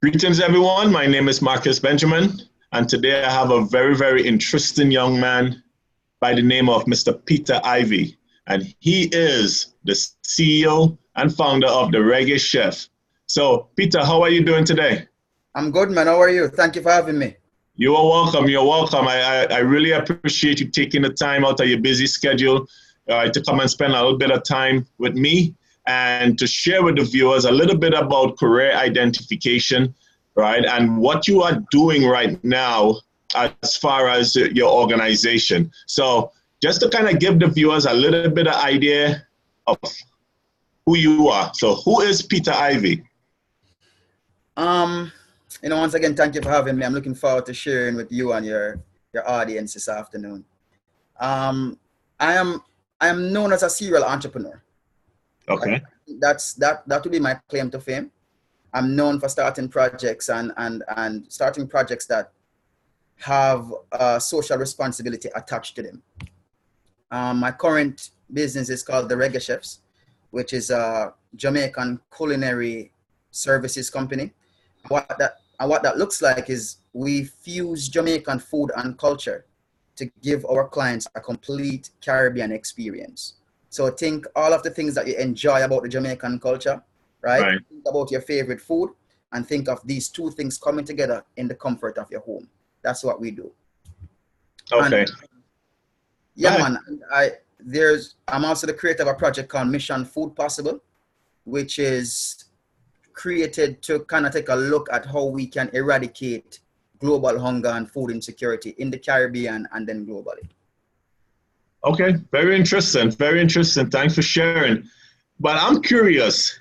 Greetings, everyone. My name is Marcus Benjamin, and today I have a very, very interesting young man by the name of Mr. Peter Ivey, and he is the CEO and founder of the Reggae Chef. So, Peter, how are you doing today? I'm good, man. How are you? Thank you for having me. You are welcome. You're welcome. I really appreciate you taking the time out of your busy schedule to come and spend a little bit of time with me and to share with the viewers a little bit about career identification, right? And what you are doing right now as far as your organization. So just to kind of give the viewers a little bit of idea of who you are. So who is Peter Ivey? Once again, thank you for having me. I'm looking forward to sharing with you and your audience this afternoon. I am known as a serial entrepreneur. Okay. That would be my claim to fame. I'm known for starting projects and starting projects that have social responsibility attached to them. My current business is called the Reggae Chefs, which is a Jamaican culinary services company. What that looks like is we fuse Jamaican food and culture to give our clients a complete Caribbean experience. So think all of the things that you enjoy about the Jamaican culture, right? Think about your favorite food and think of these two things coming together in the comfort of your home. That's what we do. Okay. And, yeah, man. I'm also the creator of a project called Mission Food Possible, which is created to kind of take a look at how we can eradicate global hunger and food insecurity in the Caribbean and then globally. Okay, very interesting, very interesting. Thanks for sharing. But I'm curious,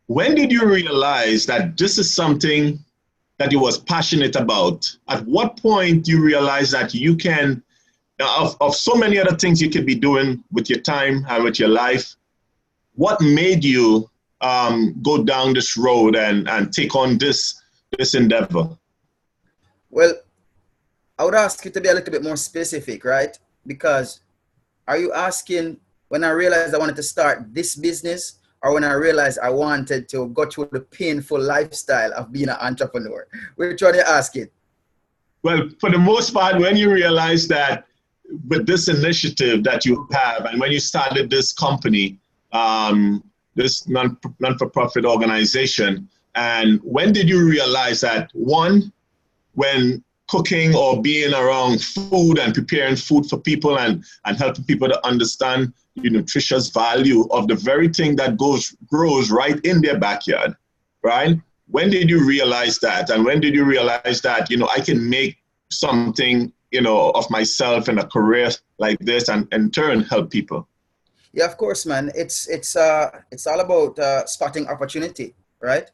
when did you realize that this is something that you was passionate about? At what point you realize that you can, of so many other things you could be doing with your time and with your life, what made you go down this road and take on this endeavor? Well, I would ask you to be a little bit more specific, right? Because are you asking when I realized I wanted to start this business or when I realized I wanted to go through the painful lifestyle of being an entrepreneur? Which one are you asking? Well, for the most part, when you realize that with this initiative that you have and when you started this company, this non-for-profit organization, and when did you realize that, one, when cooking or being around food and preparing food for people and helping people to understand the nutritious value of the very thing that grows right in their backyard, right? When did you realize that? And when did you realize that, I can make something, of myself in a career like this and in turn help people? Yeah, of course, man. It's all about spotting opportunity, right?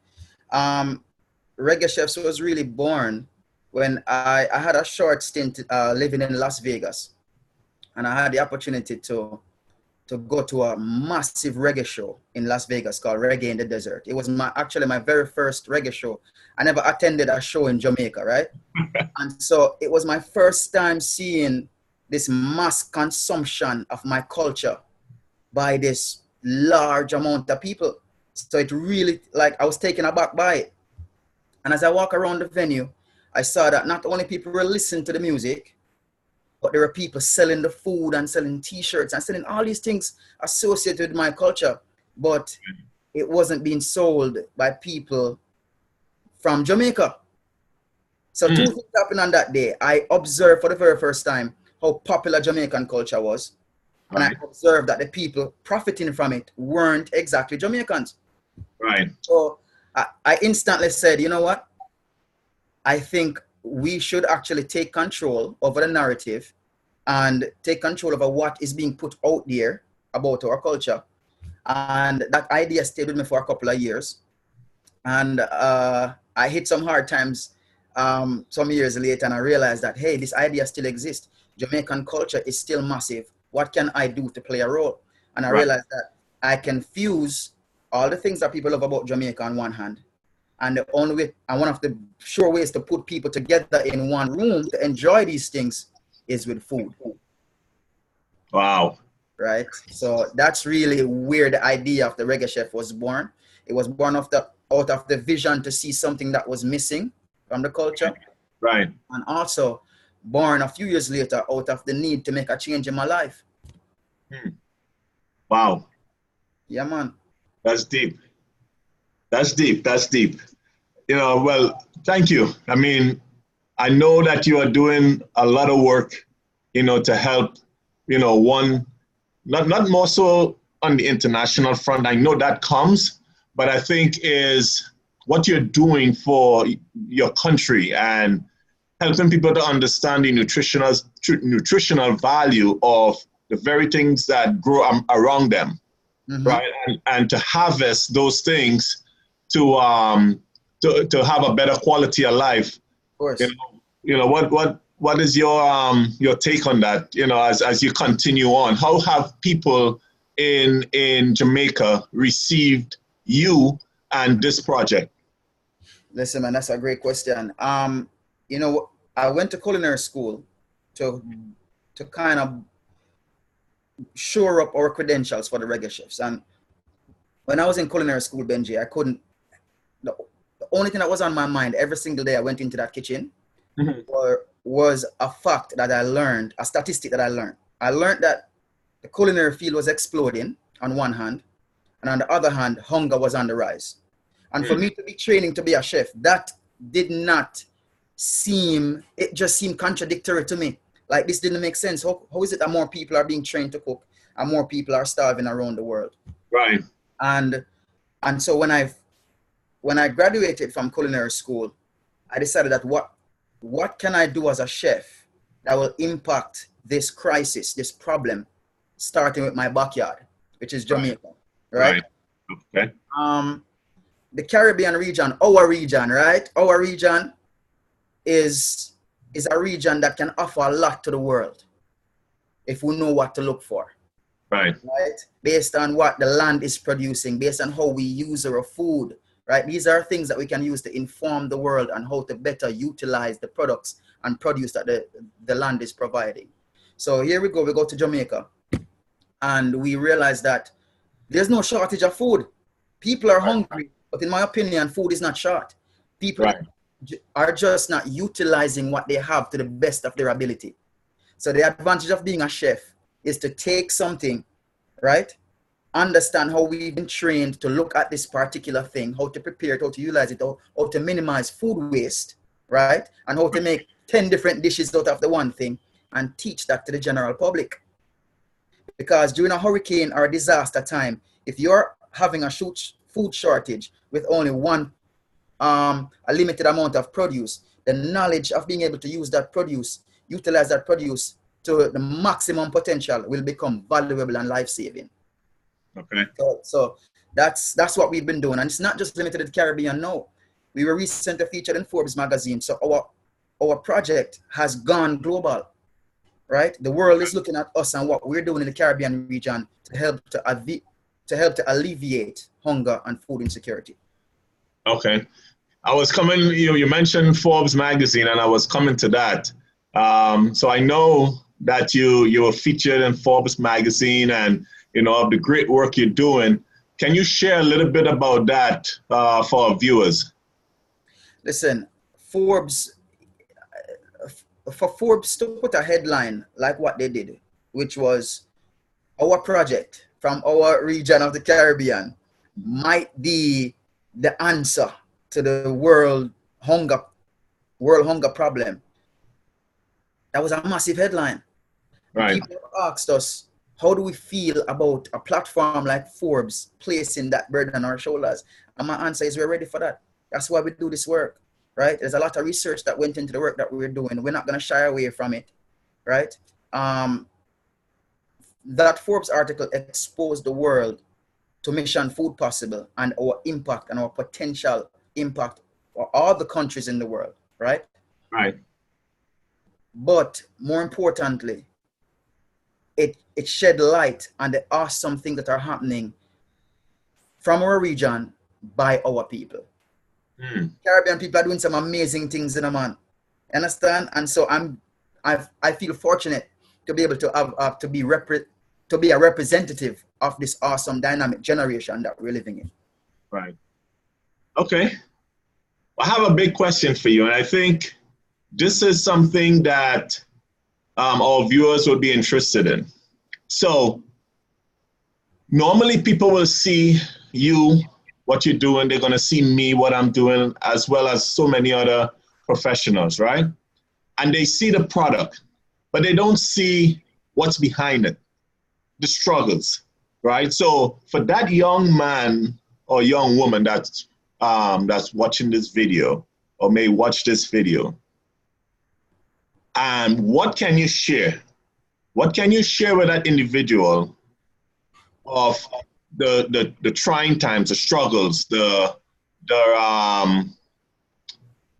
Reggae Chefs was really born when I had a short stint living in Las Vegas, and I had the opportunity to go to a massive reggae show in Las Vegas called Reggae in the Desert. It was actually my very first reggae show. I never attended a show in Jamaica, right? And so it was my first time seeing this mass consumption of my culture by this large amount of people. So it really, I was taken aback by it. And as I walk around the venue, I saw that not only people were listening to the music, but there were people selling the food and selling t-shirts and selling all these things associated with my culture. But it wasn't being sold by people from Jamaica. So two things happened on that day. I observed for the very first time how popular Jamaican culture was. And I observed that the people profiting from it weren't exactly Jamaicans. Right. So I instantly said, you know what? I think we should actually take control over the narrative and take control over what is being put out there about our culture. And that idea stayed with me for a couple of years. And I hit some hard times some years later, and I realized that, hey, this idea still exists. Jamaican culture is still massive. What can I do to play a role? And I realized that I can fuse all the things that people love about Jamaica on one hand. And the only way, and one of the sure ways to put people together in one room to enjoy these things is with food. Wow. Right? So that's really where the idea of the Reggae Chef was born. It was born of out of the vision to see something that was missing from the culture. Right. And also born a few years later out of the need to make a change in my life. Wow. Yeah, man. That's deep. That's deep. That's deep. You know, well, thank you. I mean, I know that you are doing a lot of work, you know, to help, you know, not more so on the international front. I know that comes, but I think is what you're doing for your country and helping people to understand the nutritional value of the very things that grow around them, right? And to harvest those things to have a better quality of life. Of course. You know what is your take on that? You know, as you continue on, how have people in Jamaica received you and this project? Listen, man, that's a great question. You know, I went to culinary school to kind of shore up our credentials for the Reggae chefs. And when I was in culinary school, Benji, the only thing that was on my mind every single day I went into that kitchen was a fact that I learned, a statistic that I learned. I learned that the culinary field was exploding on one hand, and on the other hand, hunger was on the rise. And for me to be training to be a chef, that did not seem, it just seemed contradictory to me. Like, this didn't make sense. How is it that more people are being trained to cook and more people are starving around the world? Right. And so when I graduated from culinary school, I decided that what can I do as a chef that will impact this crisis, this problem, starting with my backyard, which is Jamaica, right? Okay. The Caribbean region, our region, right? Our region is a region that can offer a lot to the world if we know what to look for. Right. Based on what the land is producing, based on how we use our food, right? These are things that we can use to inform the world on how to better utilize the products and produce that the land is providing. So here we go to Jamaica, and we realize that there's no shortage of food. People are hungry, but in my opinion, food is not short. People are just not utilizing what they have to the best of their ability. So the advantage of being a chef is to take something, right? Understand how we've been trained to look at this particular thing, how to prepare it, how to utilize it, how to minimize food waste, right? And how to make 10 different dishes out of the one thing and teach that to the general public. Because during a hurricane or a disaster time, if you're having a food shortage with only a limited amount of produce, the knowledge of being able to use that produce, utilize that produce to the maximum potential will become valuable and life-saving. Okay. So that's what we've been doing. And it's not just limited to the Caribbean, no. We were recently featured in Forbes magazine. So our project has gone global, right? The world is looking at us and what we're doing in the Caribbean region to help to alleviate hunger and food insecurity. Okay. I was coming, you mentioned Forbes magazine, and I was coming to that. So I know that you were featured in Forbes magazine, and of the great work you're doing. Can you share a little bit about that for our viewers? Listen, for Forbes to put a headline like what they did, which was our project from our region of the Caribbean might be the answer to the world hunger problem. That was a massive headline. Right. People asked us, how do we feel about a platform like Forbes placing that burden on our shoulders? And my answer is, we're ready for that. That's why we do this work, right? There's a lot of research that went into the work that we're doing. We're not going to shy away from it, right? That Forbes article exposed the world to Mission Food Possible and our impact and our potential impact for all the countries in the world, right? Right. But more importantly, it shed light on the awesome things that are happening from our region by our people. Caribbean people are doing some amazing things in a man. Understand? And so I feel fortunate to be able to have to be a representative of this awesome dynamic generation that we're living in. Right. Okay. I have a big question for you, and I think this is something that our viewers would be interested in. So normally people will see you, what you're doing. They're going to see me, what I'm doing, as well as so many other professionals, right? And they see the product, but they don't see what's behind it, the struggles, right? So for that young man or young woman that's watching this video or may watch this video, what can you share? What can you share with that individual of the trying times, the struggles,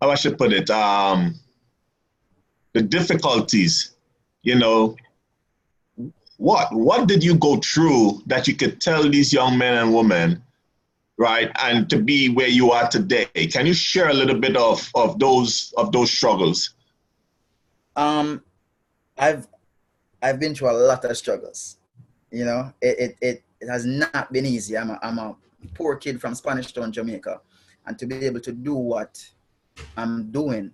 how I should put it, the difficulties, you know, what did you go through that you could tell these young men and women, right, and to be where you are today? Can you share a little bit of those struggles? I've been through a lot of struggles. You know, it has not been easy. I'm a poor kid from Spanish Town, Jamaica, and to be able to do what I'm doing,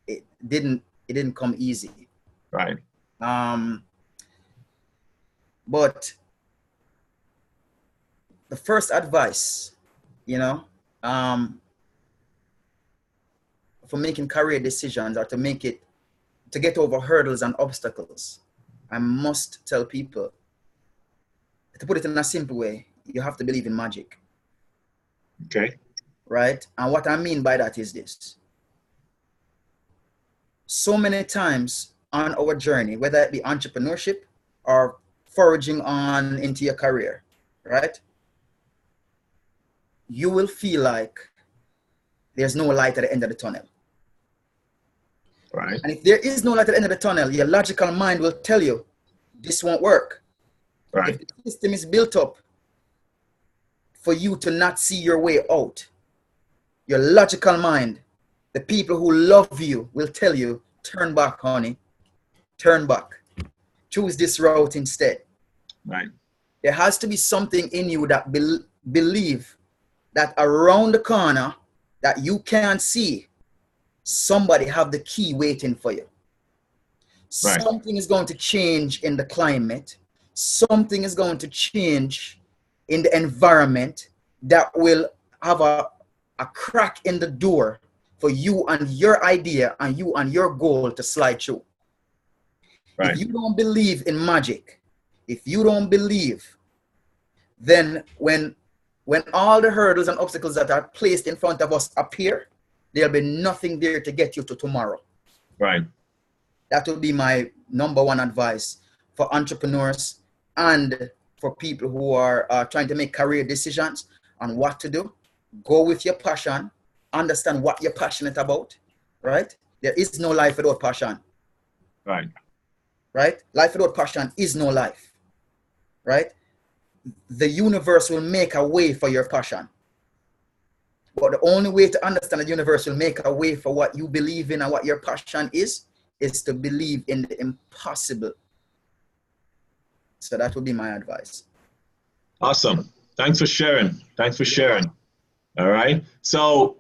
it didn't come easy. Right. But the first advice, you know, for making career decisions or to get over hurdles and obstacles, I must tell people, to put it in a simple way, you have to believe in magic. Okay. Right? And what I mean by that is this. So many times on our journey, whether it be entrepreneurship or foraging on into your career, right? You will feel like there's no light at the end of the tunnel. Right. And if there is no light at the end of the tunnel, your logical mind will tell you this won't work. Right. If the system is built up for you to not see your way out, your logical mind, the people who love you will tell you, turn back, honey, turn back. Choose this route instead. Right. There has to be something in you that believe that around the corner that you can't see, somebody have the key waiting for you. Right. Something is going to change in the climate. Something is going to change in the environment that will have a crack in the door for you and your idea and you and your goal to slide through. Right. If you don't believe in magic, if you don't believe, then when all the hurdles and obstacles that are placed in front of us appear, there'll be nothing there to get you to tomorrow. Right. That would be my number one advice for entrepreneurs and for people who are trying to make career decisions on what to do. Go with your passion. Understand what you're passionate about, right? There is no life without passion. Right. Right? Life without passion is no life, right? The universe will make a way for your passion. But the only way to understand the universe will make a way for what you believe in and what your passion is to believe in the impossible. So that would be my advice. Awesome. Thanks for sharing. Thanks for sharing. All right. So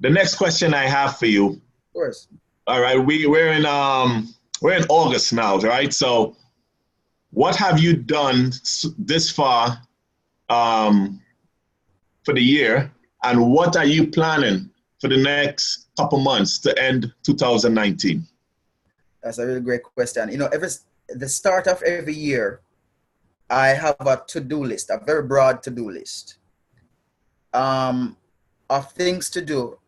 the next question I have for you. Of course. All right. We're in August now, right? So what have you done this far for the year, and what are you planning for the next couple months to end 2019? That's a really great question. You know, the start of every year, I have a to-do list, a very broad to-do list of things to do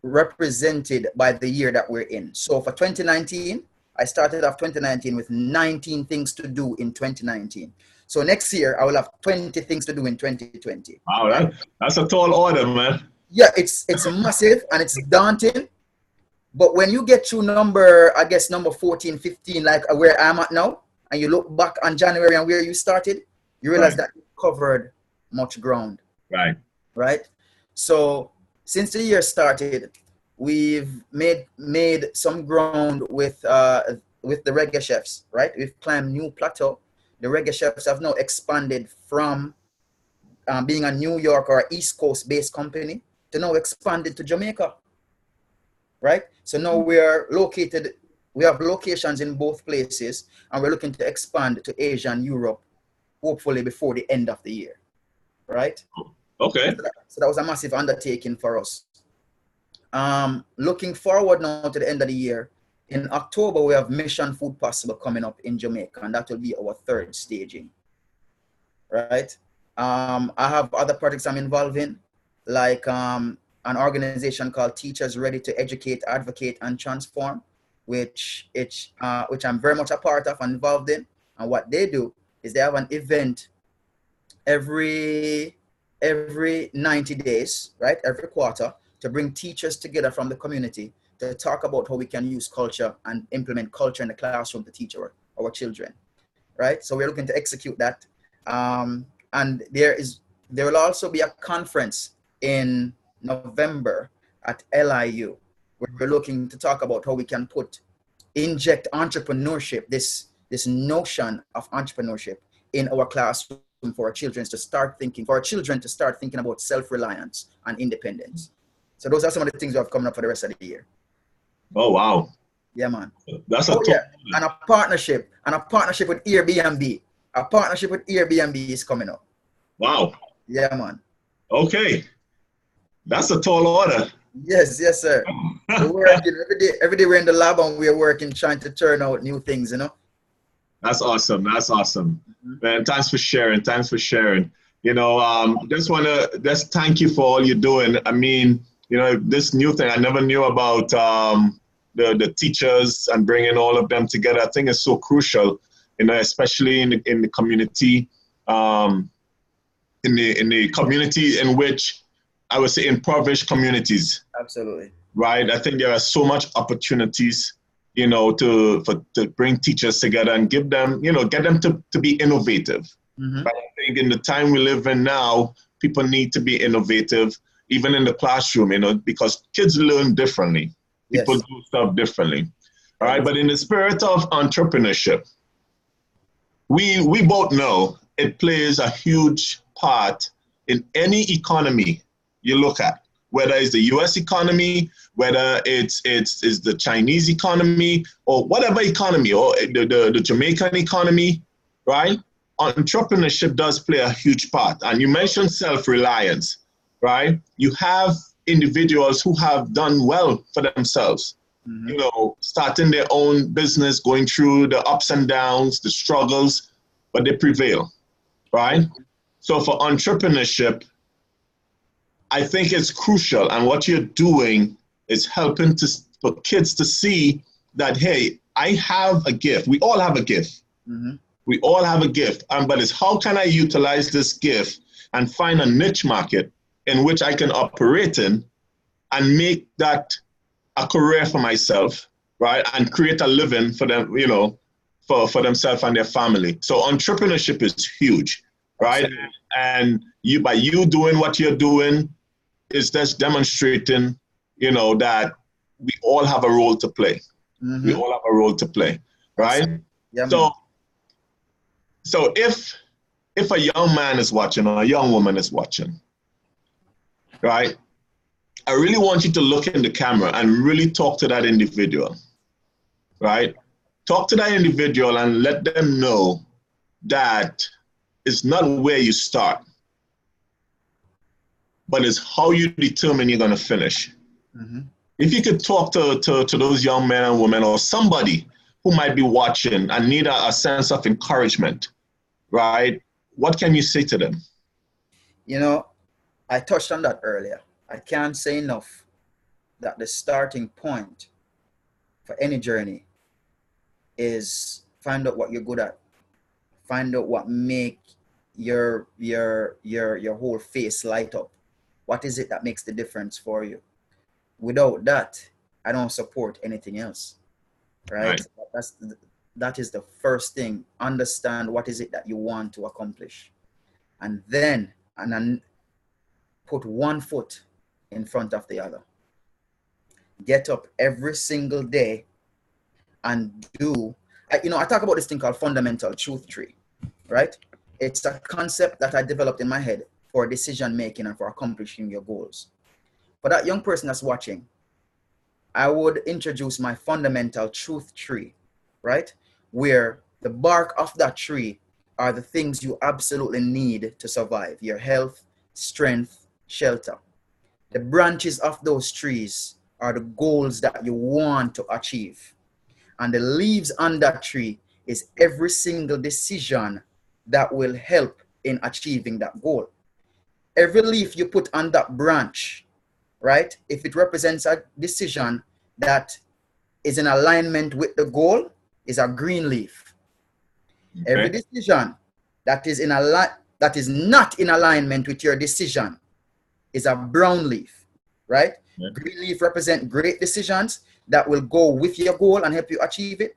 represented by the year that we're in. So for 2019, I started off 2019 with 19 things to do in 2019. So next year, I will have 20 things to do in 2020. Wow, that's a tall order, man. Yeah, it's massive and it's daunting. But when you get to number 14, 15, like where I'm at now, and you look back on January and where you started, you realize that you covered much ground. Right. Right. So since the year started, we've made some ground with the Reggae Chefs. Right. We've climbed new plateau. The Reggae Chefs have now expanded from being a New York or East Coast based company to now expand it to Jamaica, right? So now we have locations in both places, and we're looking to expand to Asia and Europe, hopefully before the end of the year, right? Okay. So that was a massive undertaking for us. Looking forward now to the end of the year, in October, we have Mission Food Possible coming up in Jamaica, and that will be our third staging, right? I have other projects I'm involved in, like an organization called Teachers Ready to Educate, Advocate, and Transform, which I'm very much a part of and involved in. And what they do is they have an event every 90 days, right? Every quarter, to bring teachers together from the community to talk about how we can use culture and implement culture in the classroom to teach our children, right? So we're looking to execute that. And there will also be a conference in November at LIU, where we're looking to talk about how we can inject entrepreneurship, this notion of entrepreneurship in our classroom for our children to start thinking about self-reliance and independence. So those are some of the things we have coming up for the rest of the year. Oh, wow. Yeah, man. That's and a partnership with Airbnb. A partnership with Airbnb is coming up. Wow. Yeah, man. Okay. That's a tall order. Yes, sir. We're working every day we're in the lab and we're working, trying to turn out new things, you know? That's awesome. That's awesome. Man, thanks for sharing. You know, just thank you for all you're doing. I mean, you know, this new thing, I never knew about the teachers and bringing all of them together. I think it's so crucial, you know, especially in the community, in the community in which I would say impoverished communities. Absolutely. Right. I think there are so much opportunities, you know, to bring teachers together and give them, you know, get them to be innovative. Mm-hmm. But I think in the time we live in now, people need to be innovative, even in the classroom, you know, because kids learn differently. People do stuff differently. All right. But in the spirit of entrepreneurship, we both know it plays a huge part in any economy you look at, whether it's the US economy, whether it's the Chinese economy, or whatever economy, or the Jamaican economy, right? Entrepreneurship does play a huge part. And you mentioned self-reliance, right? You have individuals who have done well for themselves, mm-hmm. you know, starting their own business, going through the ups and downs, the struggles, but they prevail, right? So for entrepreneurship, I think it's crucial. And what you're doing is helping for kids to see that, hey, I have a gift. We all have a gift. Mm-hmm. We all have a gift. But it's how can I utilize this gift and find a niche market in which I can operate in and make that a career for myself, right? And create a living for them, you know, for themselves and their family. So entrepreneurship is huge, right? Absolutely. And by you doing what you're doing, is just demonstrating, you know, that we all have a role to play. Mm-hmm. We all have a role to play, right? Yeah, so if a young man is watching or a young woman is watching, right? I really want you to look in the camera and really talk to that individual, right? Talk to that individual and let them know that it's not where you start, but it's how you determine you're going to finish. Mm-hmm. If you could talk to those young men and women or somebody who might be watching and need a sense of encouragement, right? What can you say to them? You know, I touched on that earlier. I can't say enough that the starting point for any journey is find out what you're good at. Find out what make your whole face light up. What is it that makes the difference for you? Without that, I don't support anything else, right? That is the first thing. Understand what is it that you want to accomplish. And then put one foot in front of the other. Get up every single day and do, I talk about this thing called fundamental truth tree, right? It's a concept that I developed in my head for decision making and for accomplishing your goals. For that young person that's watching, I would introduce my fundamental truth tree, right? Where the bark of that tree are the things you absolutely need to survive: your health, strength, shelter. The branches of those trees are the goals that you want to achieve. And the leaves on that tree is every single decision that will help in achieving that goal. Every leaf you put on that branch, right? If it represents a decision that is in alignment with the goal, is a green leaf. Okay. Every decision that is not in alignment with your decision is a brown leaf, right? Yeah. Green leaf represent great decisions that will go with your goal and help you achieve it.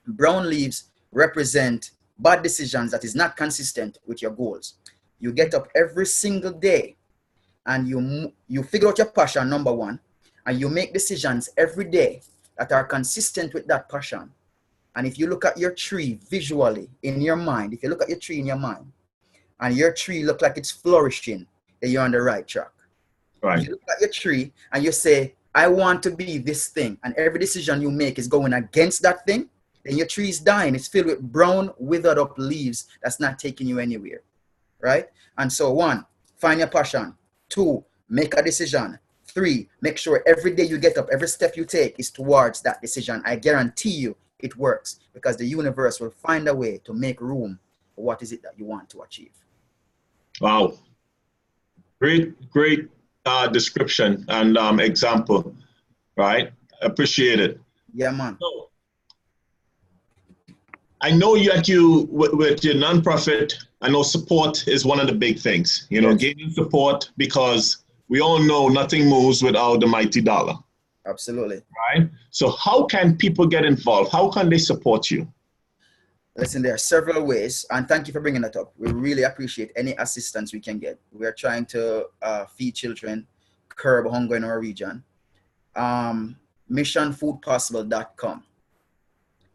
Brown leaves represent bad decisions that is not consistent with your goals. You get up every single day and you figure out your passion, number one, and you make decisions every day that are consistent with that passion. And if you look at your tree visually in your mind, if you look at your tree in your mind and your tree look like it's flourishing, then you're on the right track. Right. If you look at your tree and you say, I want to be this thing, and every decision you make is going against that thing, then your tree is dying. It's filled with brown, withered up leaves that's not taking you anywhere, right? And so 1, find your passion. 2, make a decision. 3, make sure every day you get up, every step you take is towards that decision. I guarantee you it works, because the universe will find a way to make room for what is it that you want to achieve. Wow. Great description and example, right? Appreciate it. Yeah, man. So, I know with your nonprofit, I know support is one of the big things, you know, yes. Gaining support, because we all know nothing moves without the mighty dollar. Absolutely. Right? So how can people get involved? How can they support you? Listen, there are several ways, and thank you for bringing that up. We really appreciate any assistance we can get. We are trying to feed children, curb hunger in our region. Missionfoodpossible.com.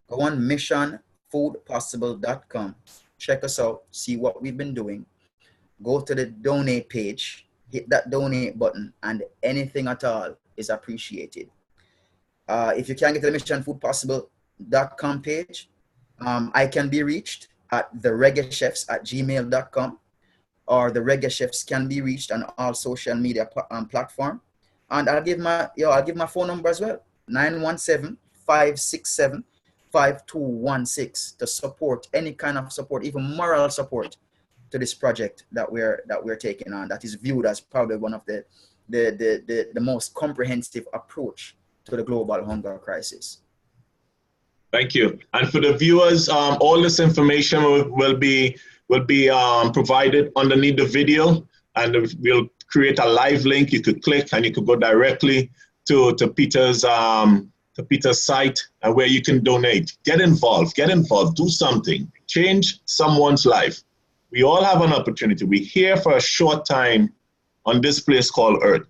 Go on missionfoodpossible.com. Check us out, see what we've been doing. Go to the donate page, hit that donate button, and anything at all is appreciated. If you can't get to the missionfoodpossible.com page, I can be reached at thereggaechefs@gmail.com, or the Reggae Chefs can be reached on all social media platform. And I'll give my phone number as well, 917-567-5216, to support any kind of support, even moral support, to this project that we're taking on, that is viewed as probably one of the most comprehensive approach to the global hunger crisis. Thank you. And for the viewers, all this information will be provided underneath the video, and we'll create a live link. You could click and you could go directly to Peter's site, and where you can donate. Get involved, do something, change someone's life. We all have an opportunity. We're here for a short time on this place called Earth,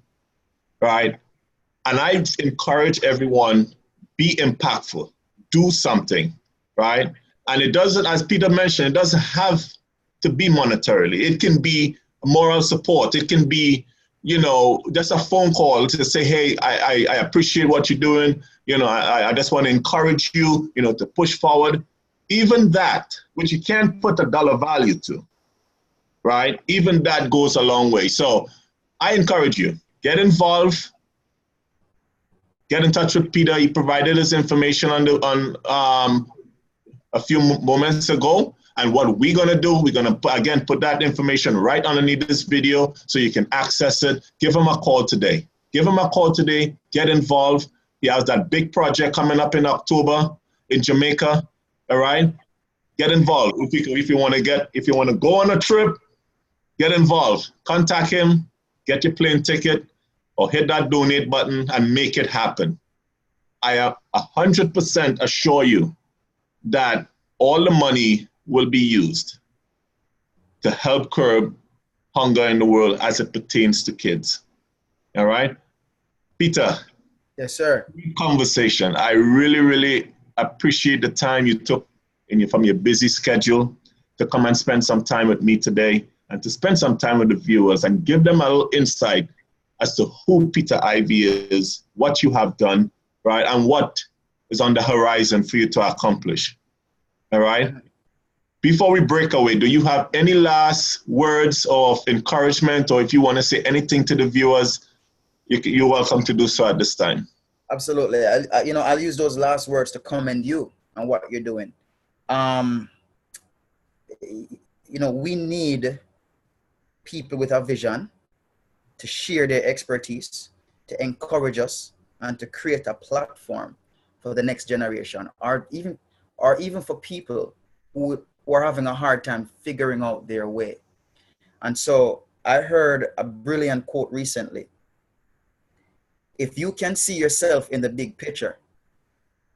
right? And I encourage everyone, be impactful, do something, right? And it doesn't, as Peter mentioned, it doesn't have to be monetarily. It can be moral support. It can be, you know, just a phone call to say, hey, I appreciate what you're doing. You know, I just want to encourage you, you know, to push forward. Even that, which you can't put a dollar value to, right? Even that goes a long way. So I encourage you, get involved, get in touch with Peter. He provided his information on a few moments ago. And what we're going to do, we're going to, again, put that information right underneath this video so you can access it. Give him a call today. Give him a call today. Get involved. He has that big project coming up in October in Jamaica. All right? Get involved. If you want to go on a trip, get involved. Contact him. Get your plane ticket, or hit that donate button and make it happen. I 100% assure you that all the money will be used to help curb hunger in the world as it pertains to kids. All right? Peter. Yes, sir. Conversation. I really, really appreciate the time you took from your busy schedule to come and spend some time with me today. and to spend some time with the viewers and give them a little insight as to who Peter Ivey is, what you have done, right, and what is on the horizon for you to accomplish. All right? Before we break away, do you have any last words of encouragement, or if you want to say anything to the viewers, you're welcome to do so at this time. Absolutely. I'll use those last words to commend you on what you're doing. We need people with a vision to share their expertise, to encourage us, and to create a platform for the next generation, or even for people who are having a hard time figuring out their way. And so I heard a brilliant quote recently. If you can see yourself in the big picture,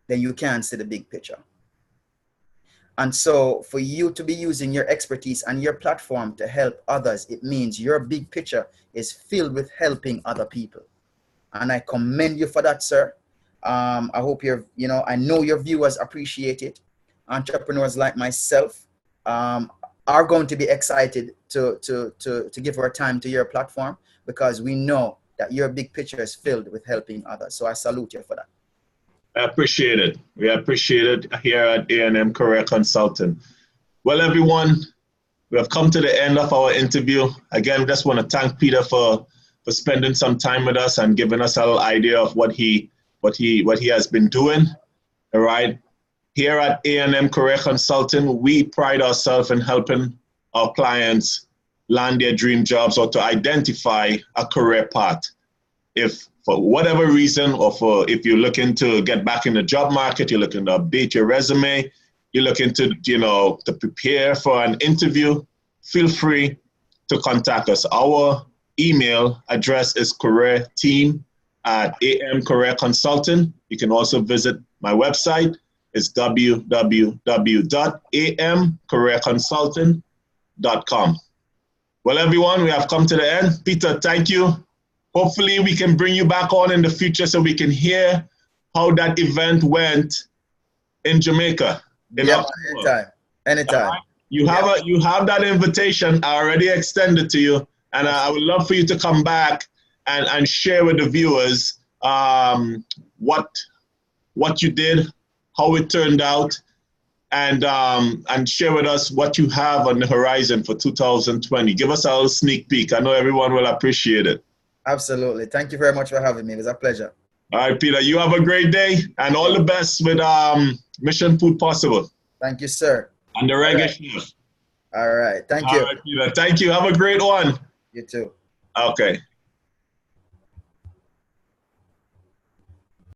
then you can see the big picture. And so for you to be using your expertise and your platform to help others, it means your big picture is filled with helping other people. And I commend you for that, sir. I hope I know your viewers appreciate it. Entrepreneurs like myself are going to be excited to give our time to your platform, because we know that your big picture is filled with helping others. So I salute you for that. I appreciate it. We appreciate it here at A&M Career Consulting. Well, everyone, we have come to the end of our interview. Again, we just want to thank Peter for spending some time with us and giving us a little idea of what he has been doing. All right. Here at A&M Career Consulting, we pride ourselves in helping our clients land their dream jobs or to identify a career path. If for whatever reason, or if you're looking to get back in the job market, you're looking to update your resume, you're looking to, to prepare for an interview, feel free to contact us. Our email address is careerteam@AM Career Consulting. You can also visit my website. It's www.amcareerconsulting.com. Well, everyone, we have come to the end. Peter, thank you. Hopefully we can bring you back on in the future so we can hear how that event went in Jamaica. Anytime. Right? You have that invitation. I already extended to you, and I would love for you to come back and share with the viewers what you did, how it turned out, and share with us what you have on the horizon for 2020. Give us a little sneak peek. I know everyone will appreciate it. Absolutely. Thank you very much for having me. It was a pleasure. All right, Peter, you have a great day, and all the best with Mission Food Possible. Thanь you, sir. And the Reggae Chef. All right. Thank you. All right, Peter. Thank you. Have a great one. You too. Okay.